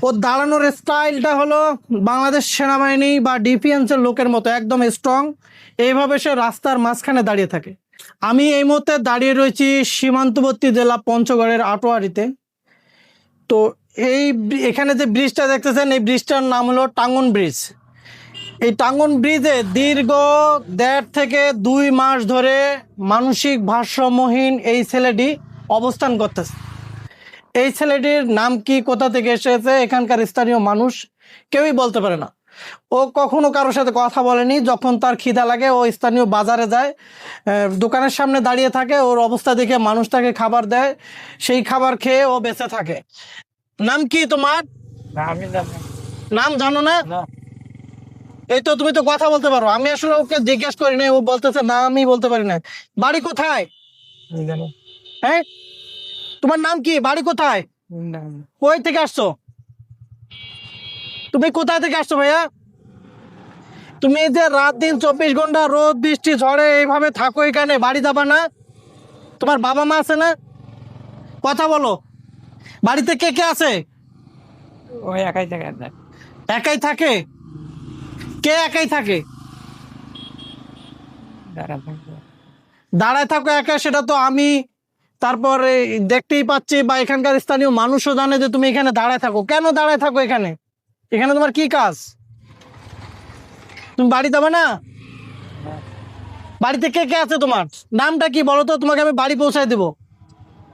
ওর দাঁড়ানোর স্টাইলটা হলো বাংলাদেশ সেনাবাহিনী বা ডিফেন্সের লোকের মতো একদম স্ট্রং। এইভাবে সে রাস্তার মাঝখানে দাঁড়িয়ে থাকে। আমি এই মুহূর্তে দাঁড়িয়ে রয়েছি সীমান্তবর্তী জেলা পঞ্চগড়ের আটোয়ারিতে। তো এখানে যে ব্রিজটা দেখতেছেন, এই ব্রিজটার নাম হলো টাঙ্গন ব্রিজ। এই টাঙ্গন ব্রিজে দীর্ঘ 1.5 থেকে 2 মাস ধরে মানসিক ভারসাম্যহীন এই ছেলেটি অবস্থান করতেছে। এই ছেলেটির নাম কি, কোথা থেকে এসেছে, এখানকার স্থানীয় মানুষ কেউই বলতে পারে না। ও কখনো কারোর সাথে কথা বলেনি। যখন তার খিদা লাগে ও স্থানীয় বাজারে যায়, দোকানের সামনে দাঁড়িয়ে থাকে। ওর অবস্থা দেখে মানুষ তাকে খাবার দেয়, সেই খাবার খেয়ে ও বেঁচে থাকে। নাম কি তোমার? নাম জানো না? এই তো তুমি তো কথা বলতে পারো। আমি আসলে ওকে জিজ্ঞেস করি না, ও বলতেছে না আমি বলতে পারি না। বাড়ি কোথায়? হ্যাঁ, তোমার নাম কি? বাড়ি কোথায়? কই থেকে আসছো? তুমি কোথায় থেকে আসছো ভাইয়া? তুমি যে রাত দিন 24 ঘন্টা রোদ বৃষ্টি ঝড়ে এইভাবে থাকো, এখানে বাড়ি যাবা না? তোমার বাবা মা আছে না? কথা বলো। বাড়িতে কে কে আছে? ওই একাই থাকে। একাই থাকে? কে একাই থাকে? দাঁড়ায় থাকো একা, সেটা তো আমি তারপরে দেখতেই পাচ্ছি, বা এখানকার স্থানীয় মানুষও জানে যে তুমি এখানে দাঁড়ায় থাকো। কেন দাঁড়ায় থাকো এখানে? এখানে তোমার কি কাজ? তুমি বাড়ি যাবে না? বাড়িতে কে কে আছে তোমার? নামটা কি বলো তো, তোমাকে আমি বাড়ি পৌঁছায় দেবো।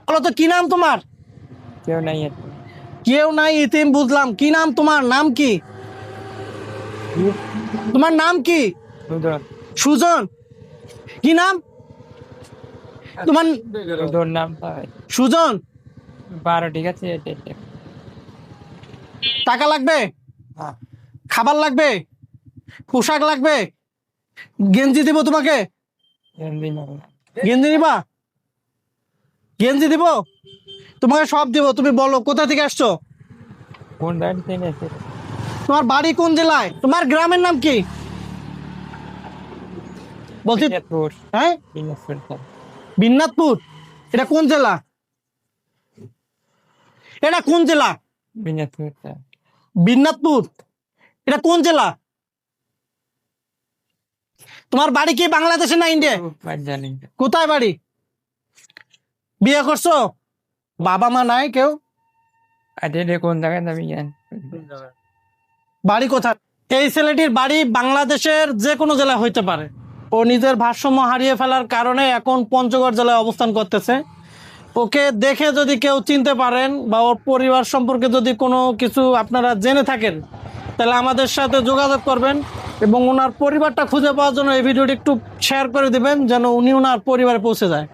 বলো তো কি নাম তোমার? কেউ নাই। কেউ নাই, ইতিম বুঝলাম। কি নাম তোমার? নাম কি? তোমার নাম কি? সুজন। কি নাম তোমার? নাম সুজন। 12। ঠিক আছে। টাকা লাগবে? খাবার লাগবে? পোশাক লাগবে? গেঞ্জি দিব তোমাকে? গেঞ্জি নিবা? গেঞ্জি দিব তোমাকে, সব দিব। তুমি বলো কোথা থেকে আসছো? তোমার বাড়ি কোন জেলায়? তোমার গ্রামের নাম কি বলছি? হ্যাঁ, বিন্নাতপুর। এটা কোন জেলা? এটা কোন জেলা? বিন্নাতপুর। এটা কোন জেলা? তোমার বাড়ি কি বাংলাদেশে না ইন্ডিয়া? কোথায় বাড়ি? বিয়ে করছো? বাবা মা নাই কেউ? কোন জায়গায় যাবি? বাড়ি কোথায়? এই ছেলেটির বাড়ি বাংলাদেশের যে কোনো জেলায় হইতে পারে। ও নিজের ভারসাম্য হারিয়ে ফেলার কারণে এখন পঞ্চগড় জেলায় অবস্থান করতেছে। ওকে দেখে যদি কেউ চিনতে পারেন বা ওর পরিবার সম্পর্কে যদি কোনো কিছু আপনারা জেনে থাকেন, তাহলে আমাদের সাথে যোগাযোগ করবেন এবং ওনার পরিবারটা খুঁজে পাওয়ার জন্য এই ভিডিওটি একটু শেয়ার করে দিবেন, যেন উনি ওনার পরিবারে পৌঁছে যায়।